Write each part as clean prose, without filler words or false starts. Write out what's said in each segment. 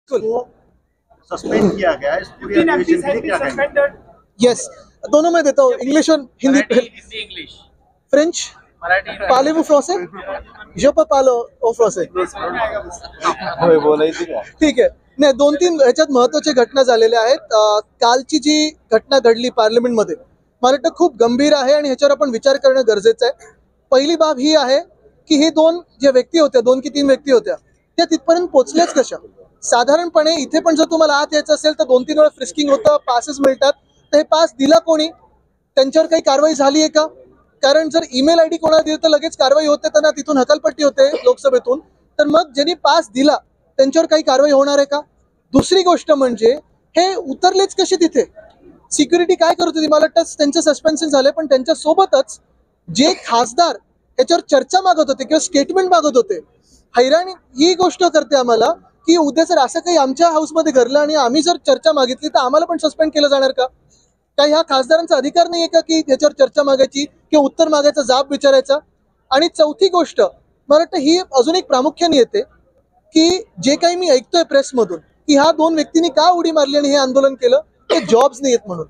को suspend KIA गया है। इस पूरी application के लिए क्या कहेंगे? यस, दोनों में देता हूँ, इंग्लिश और Hindi. English French parlez-vous français? Je peux parler au français. ठीक आहे. नाही, 2-3 ह्याच्यात महत्वाच्या घटना झालेल्या आहेत. कालची जी घटना घडली पार्लमेंटमध्ये मला वाटतं खूप गंभीर आहे आणि ह्याच्यावर आपण विचार करणं गरजेचं आहे. पहिली बाब ही आहे की हे दोन जे व्यक्ती होत्या, 2 की 3 व्यक्ती होत्या, त्या तिथपर्यंत पोहोचल्याच कशा? साधारणपणे इथे पण जर तुम्हाला आत यायचं असेल तर 2-3 वेळा फ्रिस्किंग होतं, पासेस मिळतात. तर हे पास दिला कोणी? त्यांच्यावर काही कारवाई झाली आहे का? कारण जर ईमेल आयडी कोणाला दिली तर लगेच कारवाई होते, त्यांना तिथून हकालपट्टी होते लोकसभेतून. तर मग ज्यांनी पास दिला त्यांच्यावर काही कारवाई होणार आहे का? दुसरी गोष्ट म्हणजे हे उतरलेच कसे तिथे? सिक्युरिटी काय करत होती? मला वाटतं त्यांचं सस्पेन्शन झाले, पण त्यांच्या सोबतच जे खासदार याच्यावर चर्चा मागत होते किंवा स्टेटमेंट मागत होते, हैराणी ही गोष्ट करते आम्हाला की उद्या जर असं काही आमच्या हाऊसमध्ये घडलं आणि आम्ही जर चर्चा मागितली तर आम्हाला पण सस्पेंड केलं जाणार का? काही ह्या खासदारांचा अधिकार नाहीये का की त्याच्यावर चर्चा मागायची किंवा उत्तर मागायचा, जाब विचारायचा? आणि चौथी गोष्ट मला वाटतं ही अजून एक प्रामुख्याने येते की जे काही मी ऐकतोय प्रेसमधून की ह्या 2 व्यक्तींनी का उडी मारली आणि हे आंदोलन केलं, ते जॉब्स नाही आहेत म्हणून.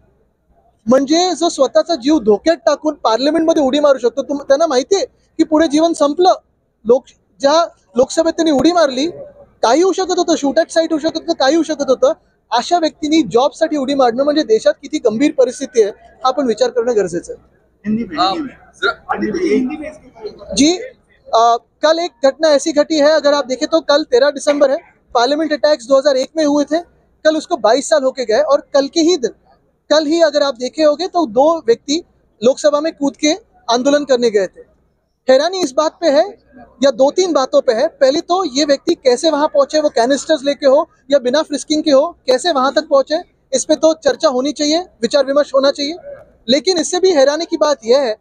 म्हणजे जो स्वतःचा जीव धोक्यात टाकून पार्लमेंटमध्ये उडी मारू शकतो, त्यांना माहितीये की पुढे जीवन संपलं. ज्या लोकसभेत त्यांनी उडी मारली, काही होऊ शकत होतं, शूट ॲट साईट होऊ शकत होतं, काही होऊ शकत होतं. अशा व्यक्तींनी जॉबसाठी उडी मारणं म्हणजे देशात किती गंभीर परिस्थिती आहे हा आपण विचार करणं गरजेचं आहे. जी कल एक घटना ऐसी घटी है, अगर आप देखें तो कल 13 दिसंबर है, पार्लियामेंट अटैक्स 2001 में हुए थे, कल उसको 22 साल होके गए और कल के ही दिन, कल ही अगर आप देखे होंगे तो 2 व्यक्ति लोकसभा में कूद के आंदोलन करने गए थे. हैरानी इस बात पे है या 2-3 बातों पे है. पहले तो ये व्यक्ति कैसे वहां पहुंचे, वो कैनिस्टर्स लेके हो या बिना फ्रिस्किंग के हो, कैसे वहां तक पहुंचे, इस पे तो चर्चा होनी चाहिए, विचार विमर्श होना चाहिए. लेकिन इससे भी हैरानी की बात यह है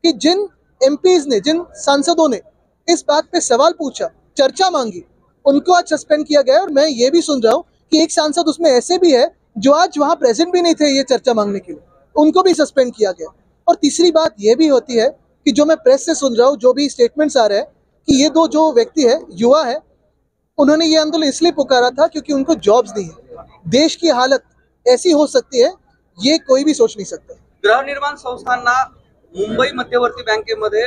कि जिन एमपीज ने, जिन सांसदों ने इस बात पे सवाल पूछा, चर्चा मांगी, उनको आज सस्पेंड किया गया. और मैं ये भी सुन रहा हूँ कि एक सांसद उसमें ऐसे भी है जो आज वहां प्रेजेंट भी नहीं थे ये चर्चा मांगने के लिए, उनको भी सस्पेंड किया गया. और तीसरी बात यह भी होती है कि जो मैं प्रेस से सुन रहा हूँ, जो भी स्टेटमेंट्स आ रहे हैं कि ये 2 जो व्यक्ति है, युवा है, उन्होंने ये आंदोलन इसलिए पुकारा था क्योंकि उनको जॉब्स नहीं है. देश की हालत ऐसी हो सकती है, ये कोई भी सोच नहीं सकता. गृहनिर्माण संस्थांना मुंबई मध्यवर्ती बँकेमध्ये